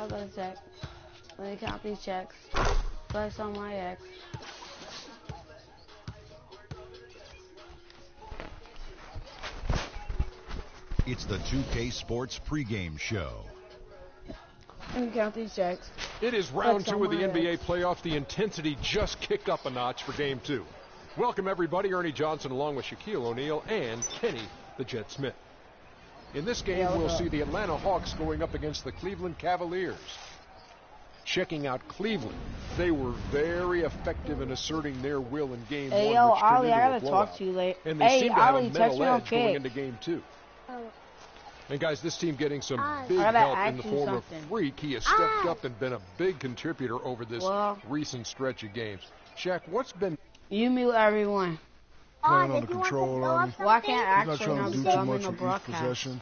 I'll go check. Let me count these checks. Flex on my ex. It's the 2K Sports pregame show. Let me count these checks. It is round 2 of the NBA playoffs. The intensity just kicked up a notch for game 2. Welcome, everybody. Ernie Johnson along with Shaquille O'Neal and Kenny the Jet Smith. In this game, we'll see the Atlanta Hawks going up against the Cleveland Cavaliers. Checking out Cleveland, they were very effective in asserting their will in game 1, which Ollie, turned I into a gotta blowout. talk to you later. And they seem to have Ollie, a mental me on edge going Kick. into game 2. And guys, this team getting some big gotta help ask in the you form something. of Freak. He has stepped up and been a big contributor over this Well, recent stretch of games. Shaq, what's been... You mute everyone. Playing under control on him. Well, I can't He's not actually trying to do because too I'm in much the with each broadcast. possession.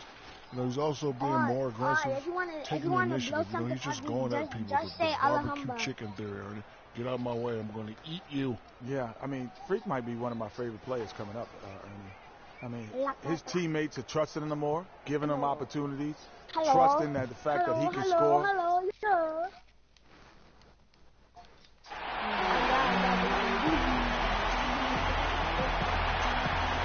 You know, he's also being more aggressive, taking the initiative. You know, he's just going at people with the barbecue chicken theory. Ernie. Get out of my way, I'm going to eat you. Yeah, I mean, Freak might be one of my favorite players coming up, Ernie. I mean, his teammates are trusting him more, giving him opportunities, trusting that the fact that he can score.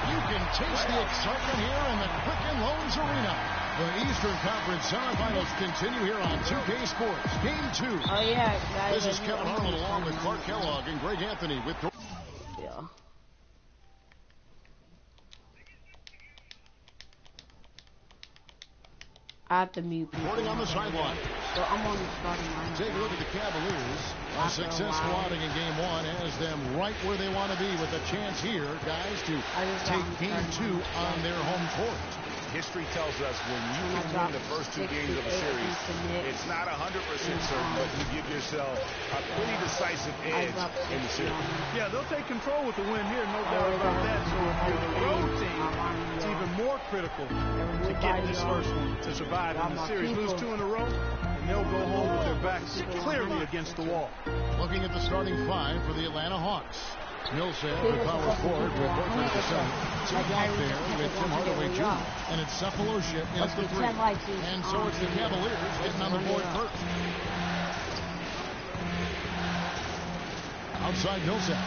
You can taste the excitement here in the Quicken Loans Arena. The Eastern Conference semifinals continue here on 2K Sports. Game 2. Oh, yeah, guys. This is Kevin Harlan along with Clark Kellogg and Greg Anthony with... Yeah. I have to mute people. Reporting on the sideline. So I'm on the starting lineup. Take a look at the Cavaliers. A successful outing in game 1 has them right where they want to be with a chance here, guys, to take game 2 on their home court. History tells us when you can win the first 2 games of a series, it's not 100% certain, but you give yourself a pretty decisive edge in the series. Yeah, they'll take control with the win here, no doubt about that. So if you're the road team, it's even more critical to get this first one to survive in the series. Lose 2 in a row, and they'll go home with their backs clearly against the wall. Looking at the starting 5 for the Atlanta Hawks. Millsap, the power forward, with Horford at the center. Tim back there with Tim Hardaway Jr. And it's Cephalosha in at the 3. And so it's the Cavaliers getting on the board first. Outside Millsap.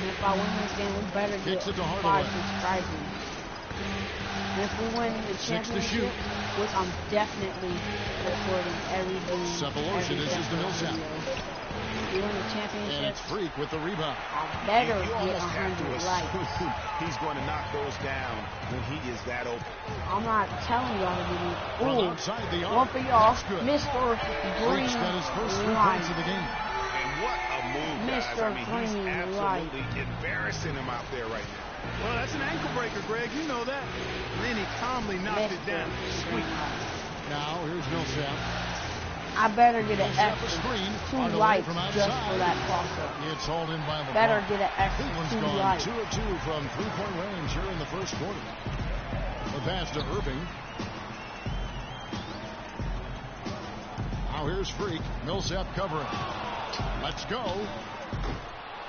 If I win this game, we better get 5 subscribers. And if we win the championship, which I'm definitely recording every game. Cephalosha, this is the Millsap. We win the championship. And it's Freak with the rebound. I better get 100 likes. He's going to knock those down when he is that open. I'm not telling y'all to do it. From outside the arc. One for y'all, Mr. Freak's got his first 3 points of the game. And what a move, guys. I mean, he's absolutely embarrassing him out there right now. Well, that's an ankle breaker, Greg. You know that. Then he calmly knocked it down. Sweet. Now, here's Millsap. I better get an extra 2 likes just for that crossover. It's hauled in by LeBron. Better get an extra 2 likes. 2 of 2 from 3-point range here in the first quarter. The pass to Irving. Now here's Freak. Millsap covering. Let's go.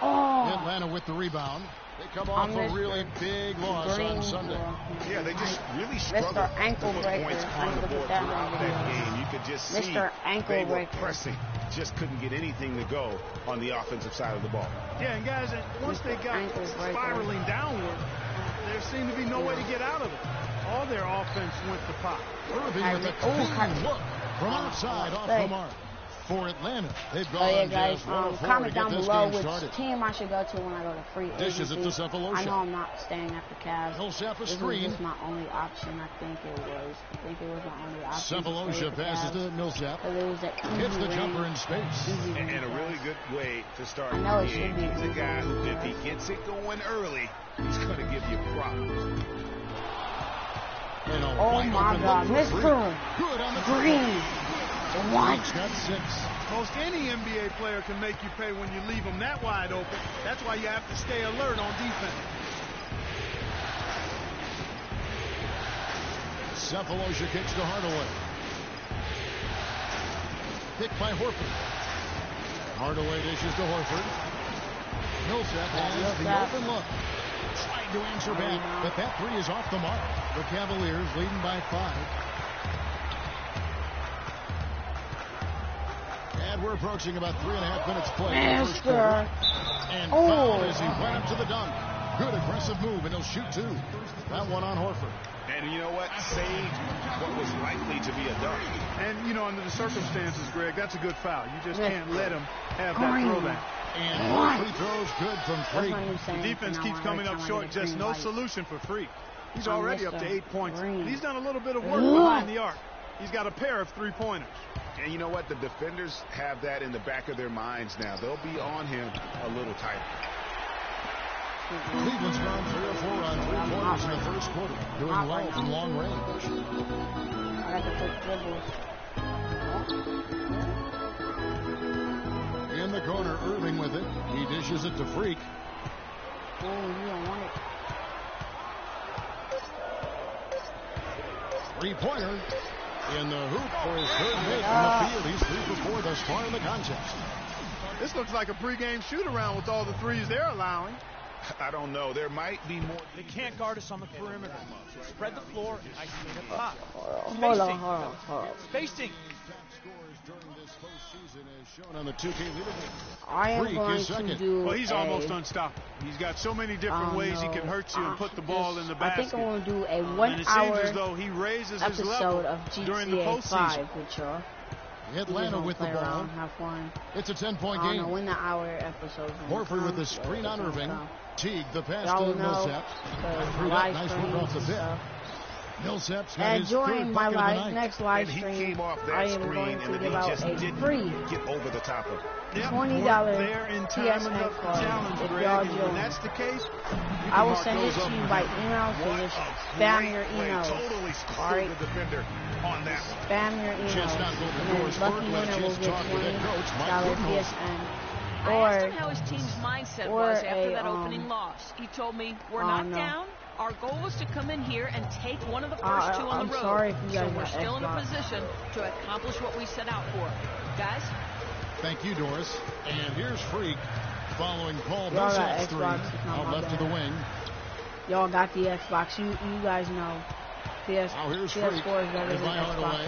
Oh. Atlanta with the rebound. They come off a really big loss on Sunday. Yeah, they just really struggled Mr. Ankle to put Breaker. points on the board throughout that game. You could just see Mr. Ankle they were Breaker. pressing, just couldn't get anything to go on the offensive side of the ball. Yeah, and guys, once they got spiraling downward, there seemed to be no way to get out of it. All their offense went to pot. Irving with a clean look from outside off the mark. For Atlanta, they've gone yeah, guys, just 1 of 4 comment to get down this below game which started. team I should go to when I go to free agency. Dishes it to Cephalosha. I know I'm not staying at the Cavs. Millsap a This screen. was my only option. I think it was my only option. Cephalosha passes to Millsap. Hits the jumper in space. And a really good way to start I know the it should game. be. He's a guy who, if he gets it going early, he's going to give you problems. Oh my God, Mr. Green. What? Got 6. Most any NBA player can make you pay when you leave them that wide open. That's why you have to stay alert on defense. Cephalosha kicks to Hardaway. Picked by Horford. Hardaway dishes to Horford. Millsap has the open look. Tried to answer back, but that 3 is off the mark. The Cavaliers leading by 5. we're approaching about 3.5 minutes play in the first quarter. And fouled as he went up to the dunk. Good aggressive move, and he'll shoot 2. That one on Horford. And you know what? Saved what was likely to be a dunk. And, you know, under the circumstances, Greg, that's a good foul. You just can't let him have that throwback. And free throws good from Freak. The defense keeps coming up short. Just no solution for Freak. He's already up to 8 points. And he's done a little bit of work behind the arc. He's got a pair of 3-pointers. And you know what? The defenders have that in the back of their minds now. They'll be on him a little tighter. Cleveland's gone 3 or 4 on 3-pointers in the first quarter, doing well from long range. In the corner, Irving with it. He dishes it to Freak. Oh, you don't want it. 3-pointer in the hoop for his third hit from the field. He's 3 for 4 thus far in the contest. This looks like a pregame shoot-around with all the threes they're allowing. I don't know. There might be more. They can't guard us on the perimeter. So spread the floor and isolate up top. Hold on. Spacing. Shown on the 2K leaderboard. I am going to do. Well, he's almost unstoppable. He's got so many different ways he can hurt you and put the ball in the basket. I think I'm going to do a 1 and it hour seems as though he raises his level episode of GTA during the postseason. 5 with y'all. Atlanta with the ball. Have fun. It's a 10-point game. When the hour episode. Horford with the screen on Irving. Teague the pass to Millsap. Threw that nice work off the bit. Millsap's got his during third my bucket of the night. next live And he stream, came off that I am screen going to and give he out just a didn't free get over the top of it. $20 PSN card. If y'all join, that's the case. I will send it to you by email, so just spam your emails. Totally schooled Alright. the defender on that. Spam your emails, and then lucky winner will get $20 PSN. I asked him how his team's mindset was after that opening loss. He told me, we're not down. Our goal was to come in here and take one of the first 2 on the road. Sorry if you guys so we're still in a position to accomplish what we set out for. Guys? Thank you, Doris. And here's Freak following Paul Millsap's 3 out left to the wing. Y'all got the Xbox. You guys know. Here's PS4 is better than Xbox One.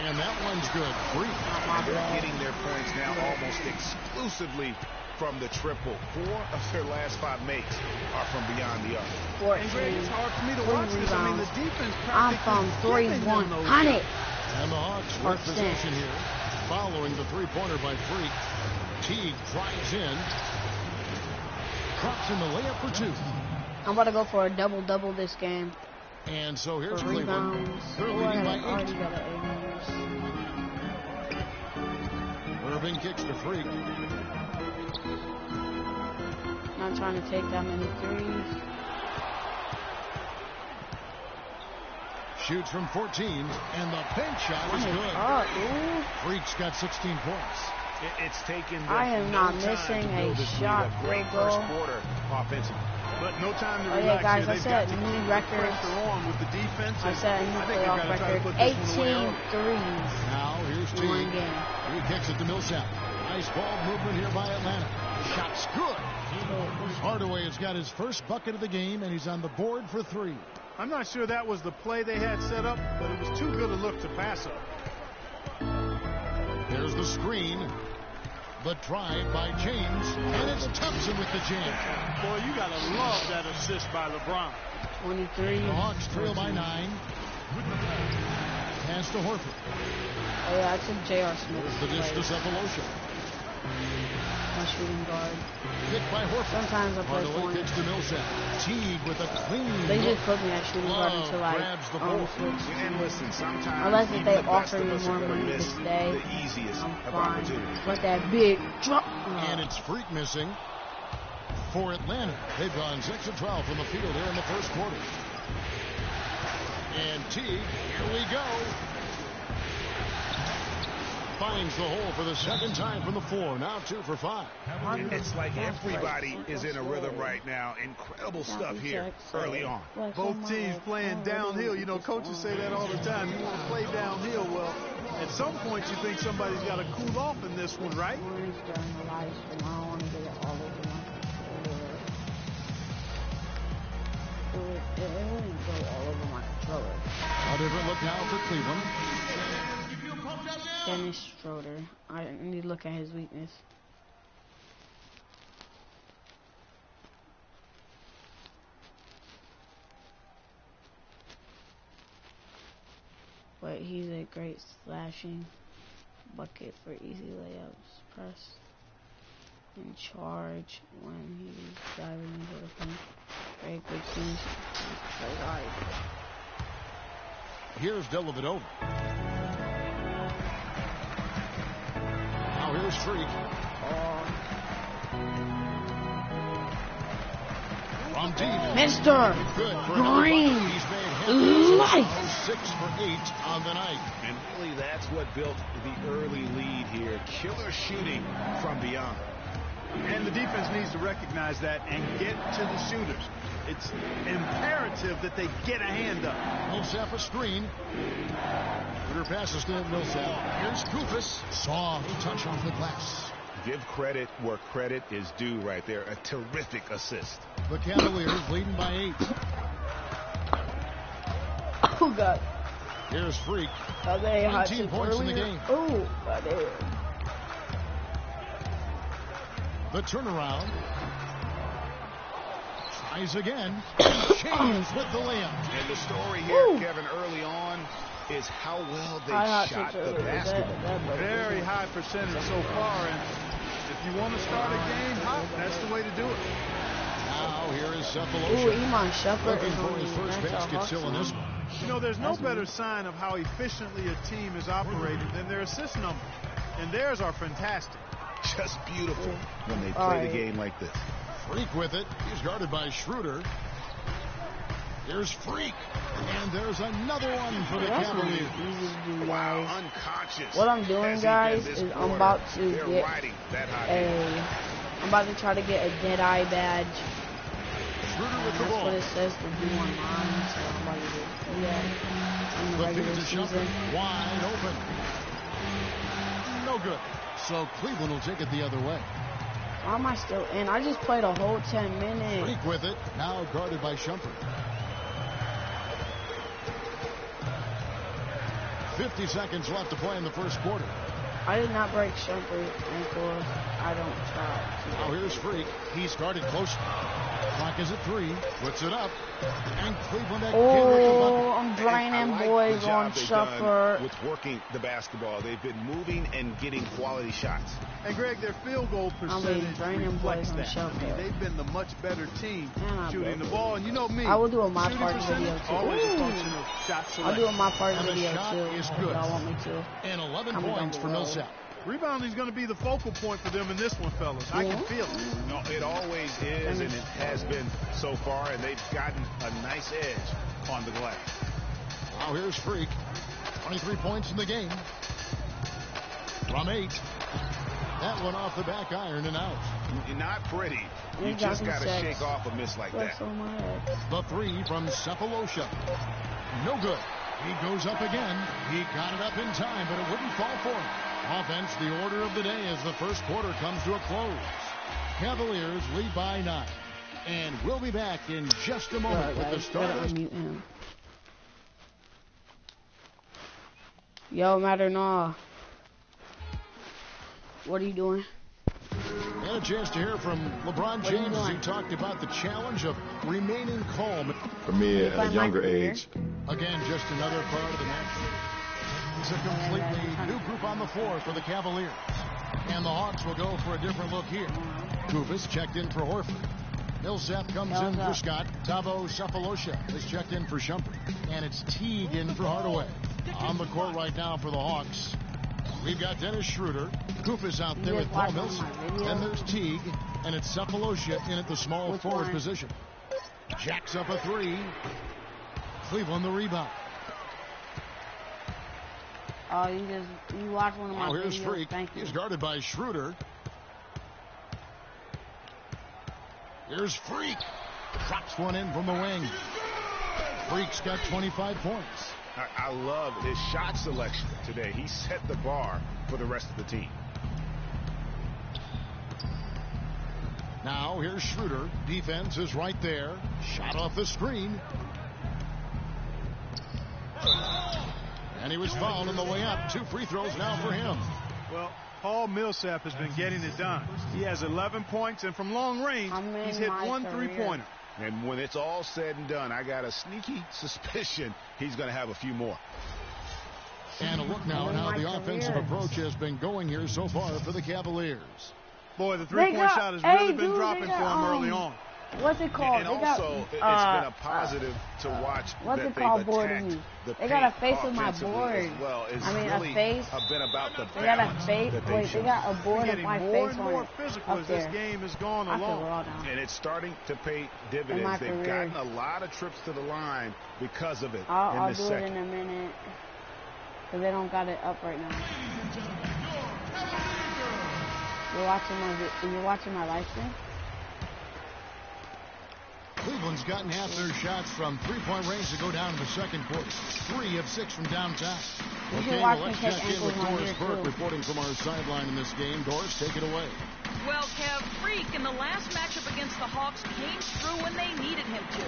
And that one's good. Freak. They're getting their points now almost exclusively from the triple. 4 of their last 5 makes are from beyond the arc. And Greg, it's hard for me to watch this. I mean, the defense I'm from 3-1. Honey. And the Hawks with possession here. Following the 3-pointer by Freak. Teague drives in. Drops in the layup for 2. I'm about to go for a double-double this game. And so here's Cleveland. They're leading by 8. Irving kicks to Freak. Not trying to take that many threes. Shoots from 14, and the bank shot is good. Freak's got 16 points. It's taken them I am not missing a shot. Great first quarter offensively. But no time to relax. Yeah, guys, here. I set a new record. With the defense. I set a new playoff record. 18 threes. Now here's Teague. He kicks it to Millsap. Nice ball movement here by Atlanta. Shot's good. Hardaway has got his first bucket of the game, and he's on the board for 3. I'm not sure that was the play they had set up, but it was too good a look to pass up. There's the screen. The drive by James, and it's Thompson with the jam. Boy, you got to love that assist by LeBron. 23. The Hawks trail by 9. Pass to Horford. Oh, yeah, it's a J.R. Smith. The dish to Cephalosha. My shooting guard. Hit by Horford. Sometimes I play Hardaway point. kicks to Millsap. Teague with a clean. They just put me at shooting guard until I switch. And listen, sometimes unless if they offer me more money to stay, I'm fine. But that big drop. And it's Freak missing for Atlanta. They've gone 6 of 12 from the field here in the first quarter. And Teague, here we go. Finds the hole for the second time from the 4. Now 2 for 5. It's like everybody is in a rhythm right now. Incredible stuff here early on. Both teams playing downhill. You know, coaches say that all the time. You want to play downhill. Well, at some point you think somebody's got to cool off in this one, right? A different look now for Cleveland. Dennis Schroeder. I need to look at his weakness. But he's a great slashing bucket for easy layups. Press and charge when he's diving into the paint. Very good teams. Here's Dellavedova. Now here's Freak. From deep. Mr. Greenlight. 6 for 8 on the night. And really that's what built the early lead here. Killer shooting from beyond. And the defense needs to recognize that and get to the shooters. It's imperative that they get a hand up. Millsap a screen. Shooter passes to Millsap. Here's Koufos. Soft touch off the glass. Give credit where credit is due right there. A terrific assist. The Cavaliers leading by 8. Oh, God. Here's Freak. 19 points in the game. Oh, God. The turnaround. Tries again. Changes with the layup. And the story here, Kevin, early on is how well they shot the basketball. Very high percentage so far. And if you want to start a game hot, that's the way to do it. Now here is Cephalosha. Iman Shumpert looking for his first basket still in this one. You know, there's no better sign of how efficiently a team is operating than their assist number. And theirs are fantastic. Just beautiful when they play the game like this. Freak with it. He's guarded by Schroeder. Here's Freak. And there's another one for the Cavaliers. Wow, unconscious. What I'm doing, guys, is I'm about to get I'm about to try to get a Deadeye badge. Schroeder with the That's ball. what it says to do online, so I'm about to do that in the regular season. Wide open. No good. So Cleveland will take it the other way. Why am I still in? I just played a whole 10 minutes. Freak with it. Now guarded by Shumpert. 50 seconds left to play in the first quarter. I did not break Shumpert's ankle. I don't try. Now here's Freak. He's guarded closely. Clock is at 3. Puts it up. And Cleveland at I'm draining boys on Shumpert. With working the basketball, they've been moving and getting quality shots. And Greg, their field goal percentage reflects that. They've been the much better team shooting the ball. And you know me, I will do a my part video too. Always a function of shot selection. I'll do a my part video too. Is good. Y'all want me to? And 11 points for Millsap. Rebounding is going to be the focal point for them in this one, fellas. I can feel it. No, it always is, and it has been so far, and they've gotten a nice edge on the glass. Now here's Freak. 23 points in the game. From 8. That one off the back iron and out. Not pretty. You just got to shake off a miss like that. The 3 from Cephalosha. No good. He goes up again. He got it up in time, but it wouldn't fall for him. Offense, the order of the day as the first quarter comes to a close. Cavaliers lead by 9. And we'll be back in just a moment with the starters. Yo, Matter what are you doing? And a chance to hear from LeBron James as he talked about the challenge of remaining calm. For me, at a younger age. Again, just another part of the match. It's a completely new group on the floor for the Cavaliers. And the Hawks will go for a different look here. Koufos checked in for Horford. Millsap comes in for Scott. Thabo Cephalosha is checked in for Shumpert. And it's Teague in for Hardaway. On the court right now for the Hawks, we've got Dennis Schroeder. Koufos out there with Paul Millsap. Then there's Teague. And it's Cephalosha in at the small forward position. Jacks up a 3. Cleveland the rebound. Oh, you watch one of my videos. Here's Freak. He's guarded by Schroeder. Here's Freak. Drops one in from the wing. Freak's got 25 points. I love his shot selection today. He set the bar for the rest of the team. Now here's Schroeder. Defense is right there. Shot off the screen. And he was fouled on the way up. 2 free throws now for him. Well, Paul Millsap has been getting it done. He has 11 points, and from long range, he's hit 1 3-pointer. And when it's all said and done, I got a sneaky suspicion he's going to have a few more. And a look now at how the offensive approach has been going here so far for the Cavaliers. Boy, the 3-point shot has really been dropping for him early on. What's it called? And also, it's been a positive to watch what's that it called, they've boarding attacked me? the They got a paint face with my offensively board. as well. It's I mean, really a face. been about the They got a balance face. that Wait, they got a board with my more face and on more it. physical Up as this there. game has gone I feel along. raw now. And it's starting to pay dividends. They've gotten a lot of trips to the line because of it I'll in this do second. it in a minute. Because they don't got it up right now. You're watching my live stream? Cleveland's gotten half their shots from 3-point range to go down in the second quarter. 3 of 6 from downtown. Okay, well, let's check in with Doris Burke reporting from our sideline in this game. Doris, take it away. Well, Kev, Freak in the last matchup against the Hawks came through when they needed him to.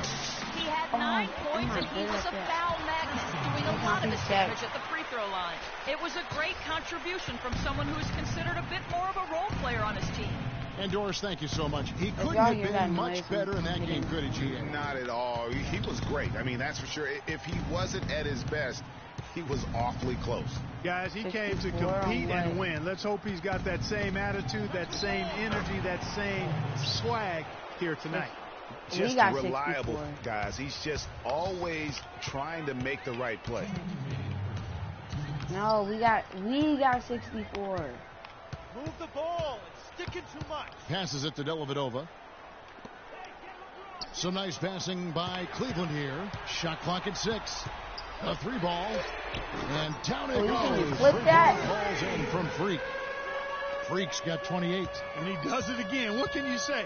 He had 9 points, and he was a foul magnet, doing a lot of his damage at the free throw line. It was a great contribution from someone who's considered a bit more of a role player on his team. And Doris, thank you so much. He couldn't have been much better in that game, could he, GA? Not at all. He was great. I mean, that's for sure. If he wasn't at his best, he was awfully close. Guys, he came to compete and win. Let's hope he's got that same attitude, that same energy, that same swag here tonight. Just reliable, guys. He's just always trying to make the right play. No, we got 64. Move the ball. It's sticking too much. Passes it to Dellavedova. Some nice passing by Cleveland here. Shot clock at 6. A 3-ball. And down it goes. Flip that. Balls in from Freak. Freak's got 28. And he does it again. What can you say?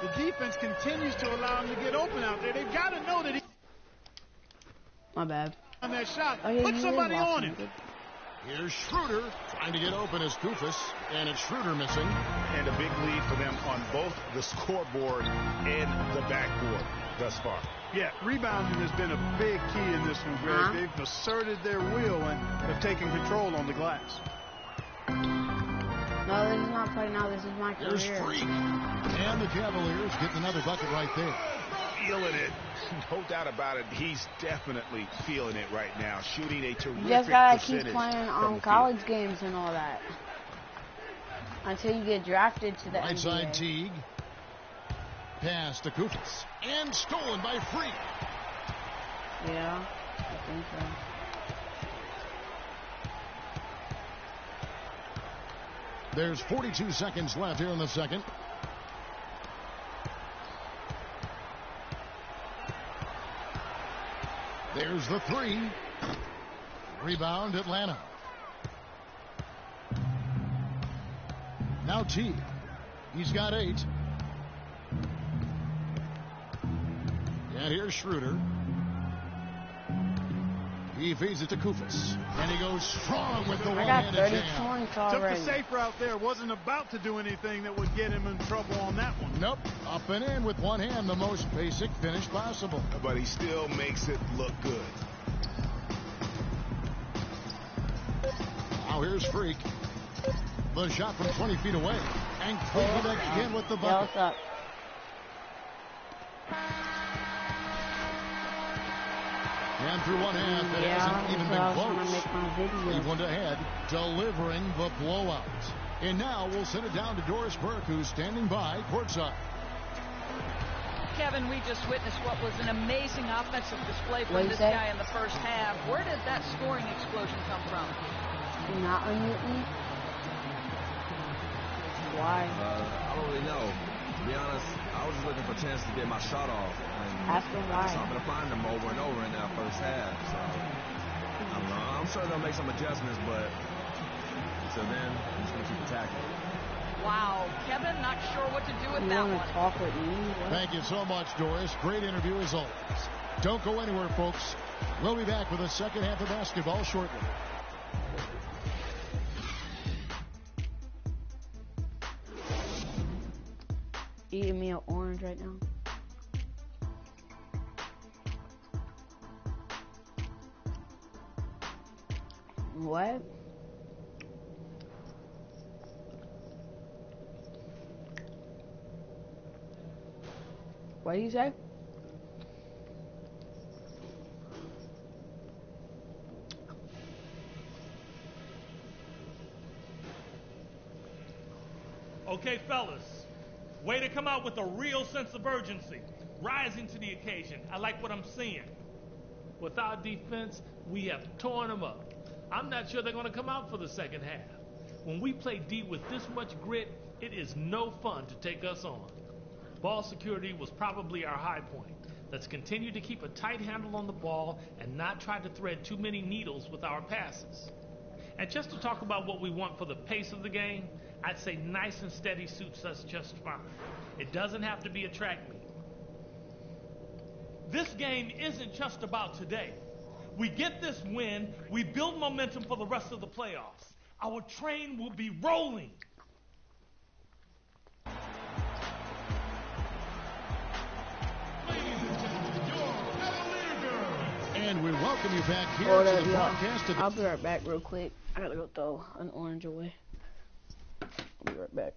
The defense continues to allow him to get open out there. They've got to know that he... My bad. On that shot. Oh, yeah, put somebody on him. Here's Schroeder trying to get open as Kufis, and it's Schroeder missing. And a big lead for them on both the scoreboard and the backboard thus far. Yeah, rebounding has been a big key in this one, Greg. They've asserted their will and have taken control on the glass. No, this is not play now. This is my career. There's Freak. And the Cavaliers getting another bucket right there. Feeling it. No doubt about it. He's definitely feeling it right now. Shooting a terrific you just gotta percentage. Keep playing on college games and all that. Until you get drafted to the right NBA. Side Teague. Pass to Kufis. And stolen by Freak. Yeah, I think so. There's 42 seconds left here in the second. There's the 3. Rebound, Atlanta. Now T. He's got 8. And here's Schroeder. He feeds it to Kufis. And he goes strong with the one-handed jam. Took the safe route there. Wasn't about to do anything that would get him in trouble on that one. Nope. Up and in with one hand. The most basic finish possible. But he still makes it look good. Now here's Freak. The shot from 20 feet away. And Cleveland again with the bucket. Yeah, what's up? And through one half, it hasn't even been close. Cleveland ahead, delivering the blowout. And now we'll send it down to Doris Burke, who's standing by courtside. Kevin, we just witnessed what was an amazing offensive display from this guy in the first half. Where did that scoring explosion come from? Not unmute me. Why? I don't really know. To be honest, I was just looking for a chance to get my shot off. Ask him why. So I'm going to find them over and over in that first half. So, I don't know. I'm sure they'll make some adjustments, but until then, I'm just going to keep attacking. Wow. Kevin, not sure what to do with that one. Talk with me? Thank you so much, Doris. Great interview as always. Don't go anywhere, folks. We'll be back with the second half of basketball shortly. Eating me an orange right now. What? What did you say? Okay, fellas, way to come out with a real sense of urgency, rising to the occasion. I like what I'm seeing. With our defense, we have torn them up. I'm not sure they're going to come out for the second half. When we play D with this much grit, it is no fun to take us on. Ball security was probably our high point. Let's continue to keep a tight handle on the ball and not try to thread too many needles with our passes. And just to talk about what we want for the pace of the game, I'd say nice and steady suits us just fine. It doesn't have to be a track meet. This game isn't just about today. We get this win, we build momentum for the rest of the playoffs. Our train will be rolling. And we welcome you back here to the broadcast. I'll be right back real quick. I gotta go throw an orange away. I'll be right back.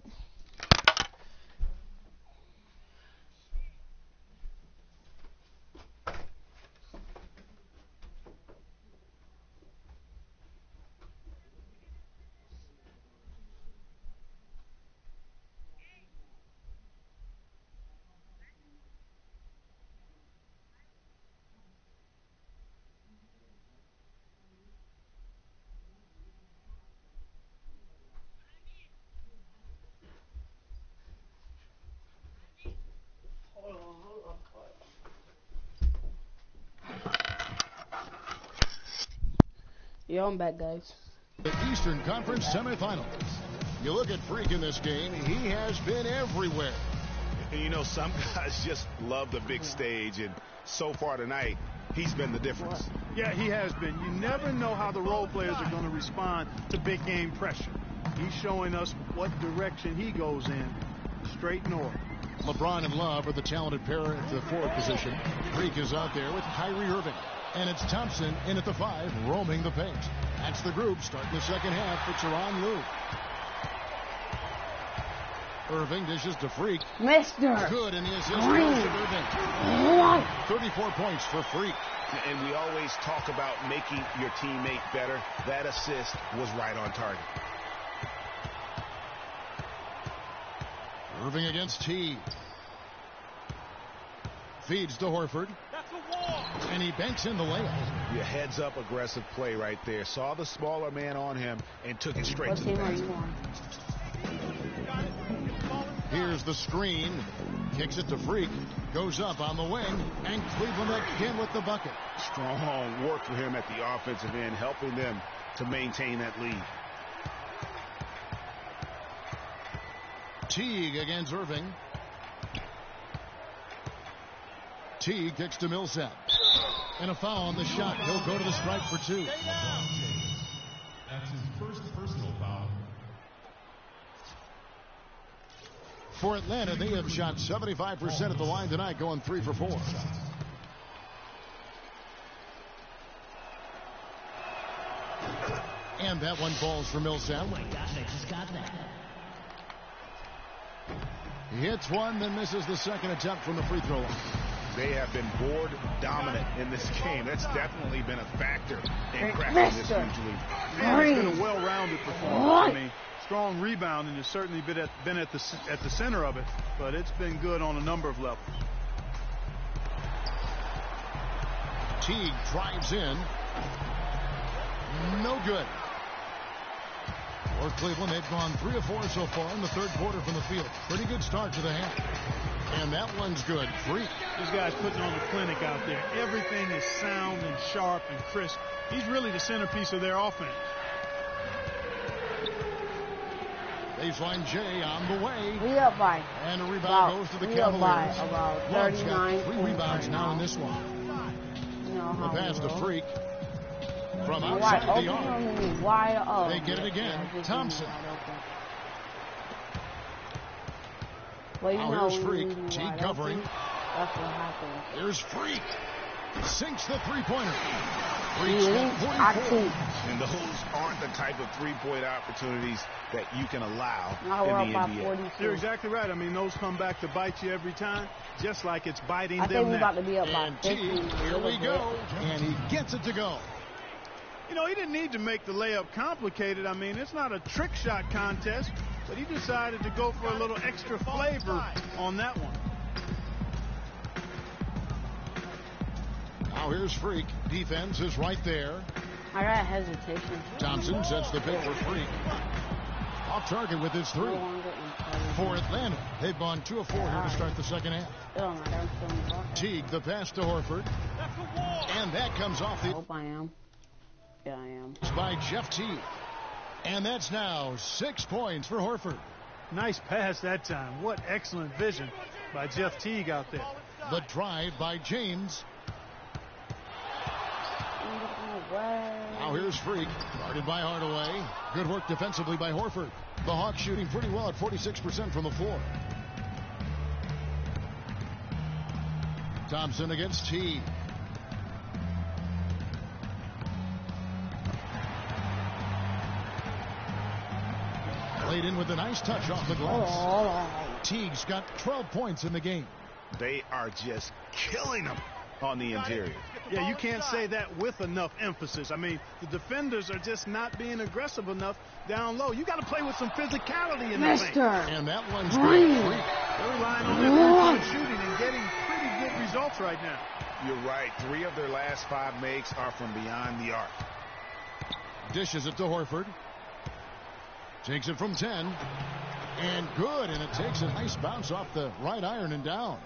Yeah, I'm back, guys. The Eastern Conference semifinals. You look at Freak in this game, he has been everywhere. And you know, some guys just love the big stage, and so far tonight, he's been the difference. Yeah, he has been. You never know how the role players are going to respond to big game pressure. He's showing us what direction he goes in, straight north. LeBron and Love are the talented pair at the forward position. Freak is out there with Kyrie Irving. And it's Thompson in at the 5, roaming the paint. That's the group starting the second half for Tyronn Lue. Irving dishes to Freak. Mr. Good, and the assist goes to Irving. 34 points for Freak. And we always talk about making your teammate better. That assist was right on target. Irving against T. Feeds to Horford. And he banks in the layup. Your heads-up aggressive play right there. Saw the smaller man on him and took it straight to the basket. Here's the screen. Kicks it to Freak. Goes up on the wing. And Cleveland again with the bucket. Strong work for him at the offensive end, helping them to maintain that lead. Teague against Irving. Teague kicks to Millsap. And a foul on the shot. He'll go to the stripe for 2. That's his first personal foul. For Atlanta, they have shot 75% at the line tonight, going 3 for 4. And that one falls for Millsap. Oh my gosh, I just got that. He hits one, then misses the second attempt from the free throw line. They have been board dominant in this game. That's definitely been a factor in cracking this huge lead. Yeah, it's been a well-rounded performance. I mean, strong rebounding has certainly been at the center of it, but it's been good on a number of levels. Teague drives in. No good. For Cleveland, they've gone 3 of 4 so far in the third quarter from the field. Pretty good start to the half. And that one's good. Freak. These guys putting on a clinic out there. Everything is sound and sharp and crisp. He's really the centerpiece of their offense. Baseline J on the way. We up by. And a rebound goes to the Cavaliers. About 39 3 rebounds now in this one. The pass to Freak. From outside the arc. They get it again. Thompson. Well, here's Freak. Teague covering. That's what happened. Here's Freak. Sinks the three-pointer. And those aren't the type of three-point opportunities that you can allow in the NBA. You're exactly right. I mean, those come back to bite you every time, just like it's biting them now. I think we're about to be up by 15. Here we go. And he gets it to go. You know, he didn't need to make the layup complicated. I mean, it's not a trick shot contest, but he decided to go for a little extra flavor on that one. Now here's Freak. Defense is right there. I got hesitation. Thompson sets the pick for Freak. Off target with his three. For Atlanta, they've gone 2 of 4 here to start the second half. Teague, the pass to Horford. And that comes off the... I hope I am. Yeah, I am. By Jeff Teague. And that's now 6 points for Horford. Nice pass that time. What excellent vision by Jeff Teague out there. The drive by James. Now here's Freak, guarded by Hardaway. Good work defensively by Horford. The Hawks shooting pretty well at 46% from the floor. Thompson against Teague. Played in with a nice touch off the glass. Teague's got 12 points in the game. They are just killing them on the interior. Yeah, you can't say that with enough emphasis. I mean, the defenders are just not being aggressive enough down low. You got to play with some physicality in that thing. And that one's great. They're relying on their shooting and getting pretty good results right now. You're right. 3 of their last 5 makes are from beyond the arc. Dishes it to Horford. Takes it from 10. And good. And it takes a nice bounce off the right iron and down.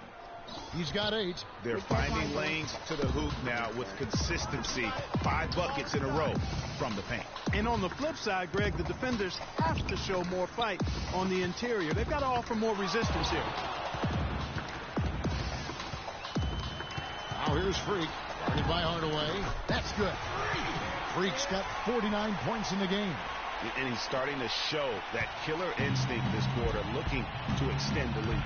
He's got 8. They're finding lanes to the hoop now with consistency. 5 buckets in a row from the paint. And on the flip side, Greg, the defenders have to show more fight on the interior. They've got to offer more resistance here. Now here's Freak, guarded by Hardaway. That's good. Freak's got 49 points in the game. And he's starting to show that killer instinct this quarter, looking to extend the lead.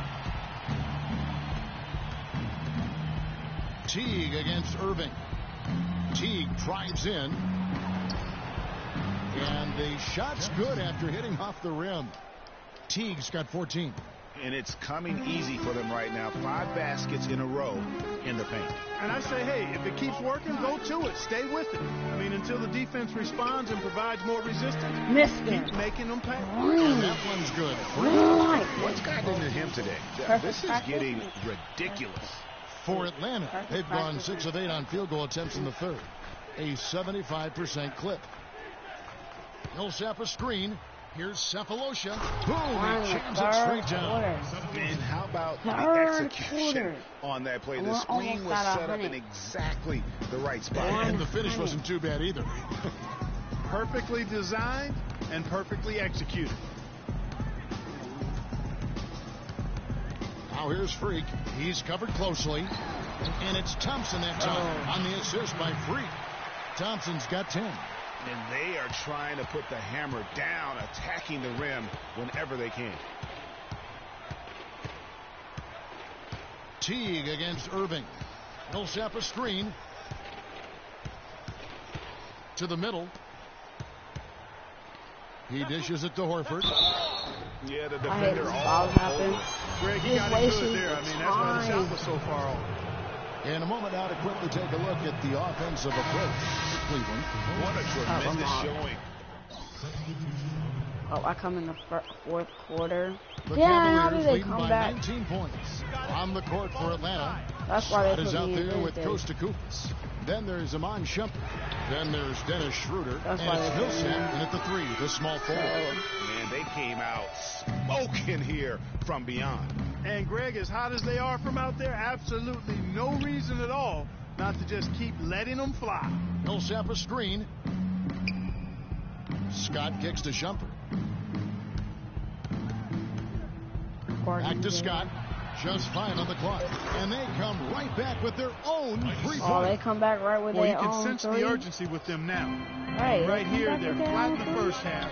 Teague against Irving. Teague drives in. And the shot's good after hitting off the rim. Teague's got 14. And it's coming easy for them right now. 5 baskets in a row in the paint. And I say, hey, if it keeps working, go to it. Stay with it. I mean, until the defense responds and provides more resistance, keep making them pay. And that one's good. What's gotten into him today? This is getting ridiculous. For Atlanta, they've gone 6 of 8 on field goal attempts in the third. A 75% clip. Millsap a screen. Here's Cephalosha. Boom! He jams it straight down. And how about the execution on that play? The screen was set up in exactly the right spot. And the finish wasn't too bad either. Perfectly designed and perfectly executed. Now here's Freak. He's covered closely. And it's Thompson that time on the assist by Freak. Thompson's got 10. And they are trying to put the hammer down, attacking the rim whenever they can. Teague against Irving. Millsap a screen. To the middle. He dishes it to Horford. Yeah, the defender all happen. Greg, he got it good there. I mean, that's why the shot was so far off. In a moment now to quickly take a look at the offensive approach for Cleveland. What a tremendous showing. Oh, I come in the fourth quarter. The yeah, how do Cavaliers they leading come by back? 19 points. On the court for Atlanta. That's why they Scott is put out me there in with there. Costa Kupas. Then there's Iman Shumpert. Then there's Dennis Schroeder. That's and why it's they put me Millsap in at the 3, the small forward. Man, they came out smoking here from beyond. And Greg, as hot as they are from out there, absolutely no reason at all not to just keep letting them fly. Millsap a screen. Scott kicks to Shumpert. Back to Scott. Just 5 on the clock. And they come right back with their own 3-point. Oh, they come back right with their own. Well, you can sense 3. the urgency with them now. Right here, they're flat in the first half.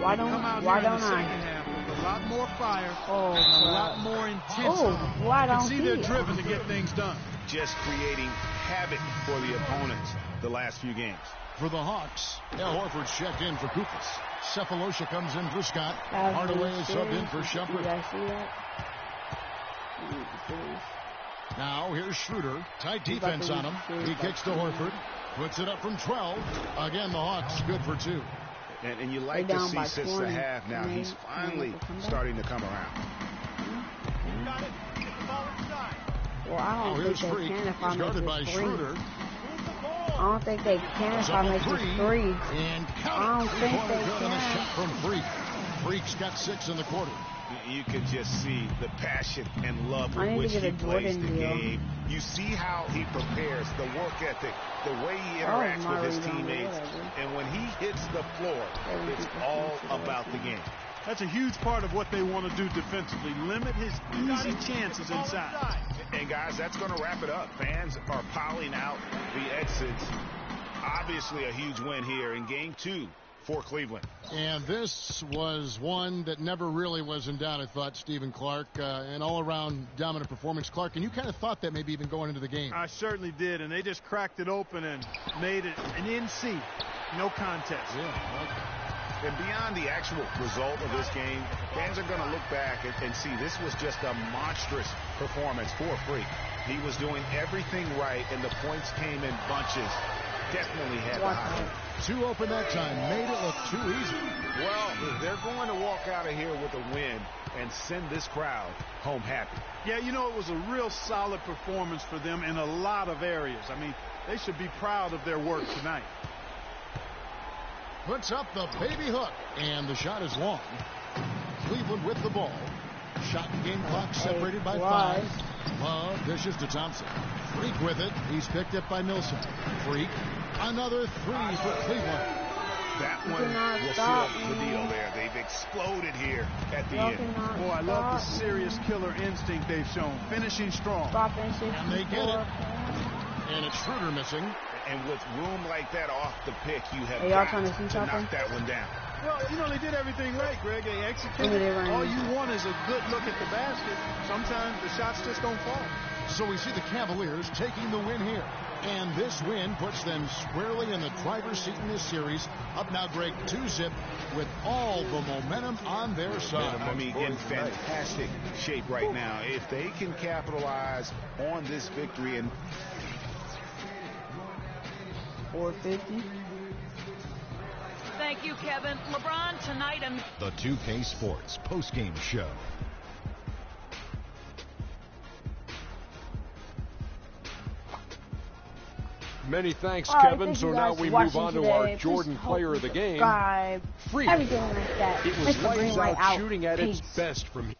Why don't in the second half with a lot more fire and a lot more intensity. Why don't you can see they're driven to get things done. just creating havoc for the opponents the last few games. For the Hawks, Al Horford's checked in for Kupas. Cephalosha comes in for Scott. Hardaway is subbed in for Shumpert. Now here's Schroeder. Tight defense on him. He kicks to Horford. Puts it up from 12. Again, the Hawks good for 2. And you like to see since the half now. He's finally starting to come around. Well, I don't think they can if I make this 3. I don't think they can if I make this 3. And I don't think they can. From Freak. Freak's got 6 in the quarter. You can just see the passion and love with which he plays the game. You see how he prepares, the work ethic, the way he interacts with his teammates. And when he hits the floor, it's all about the game. That's a huge part of what they want to do defensively. Limit his easy chances inside. And guys, that's going to wrap it up. Fans are piling out the exits. Obviously a huge win here in Game 2 for Cleveland. And this was one that never really was in doubt, I thought, Stephen Clark. An all-around dominant performance. Clark, and you kind of thought that maybe even going into the game. I certainly did, and they just cracked it open and made it an NC. No contest. Yeah. And beyond the actual result of this game, fans are going to look back and see this was just a monstrous performance for Freak. He was doing everything right, and the points came in bunches. Definitely had the highlight. 2 open that time. Made it look too easy. Well, they're going to walk out of here with a win and send this crowd home happy. Yeah, you know, it was a real solid performance for them in a lot of areas. I mean, they should be proud of their work tonight. Puts up the baby hook, and the shot is long. Cleveland with the ball. Shot game clock separated by 5. Love dishes to Thompson. Freak with it. He's picked up by Milson. Freak. Another 3 for Cleveland. That one will seal the deal there. They've exploded here at the end. Boy, I love the serious killer instinct they've shown. Finishing strong. And they get it. And it's Schroeder missing. And with room like that off the pick, you have got to knock that one down. Well, you know, they did everything right, Greg. They executed. All you want is a good look at the basket. Sometimes the shots just don't fall. So we see the Cavaliers taking the win here. And this win puts them squarely in the driver's seat in this series. Up now, Greg, 2-zip with all the momentum on their side. I mean, in fantastic shape right now. If they can capitalize on this victory and 450. Thank you, Kevin. LeBron tonight and the 2K Sports postgame show. Many thanks, Kevin. So now we move on to our Jordan player of the game. Everything like that. It was Mr. lights Greenlight out shooting at its best from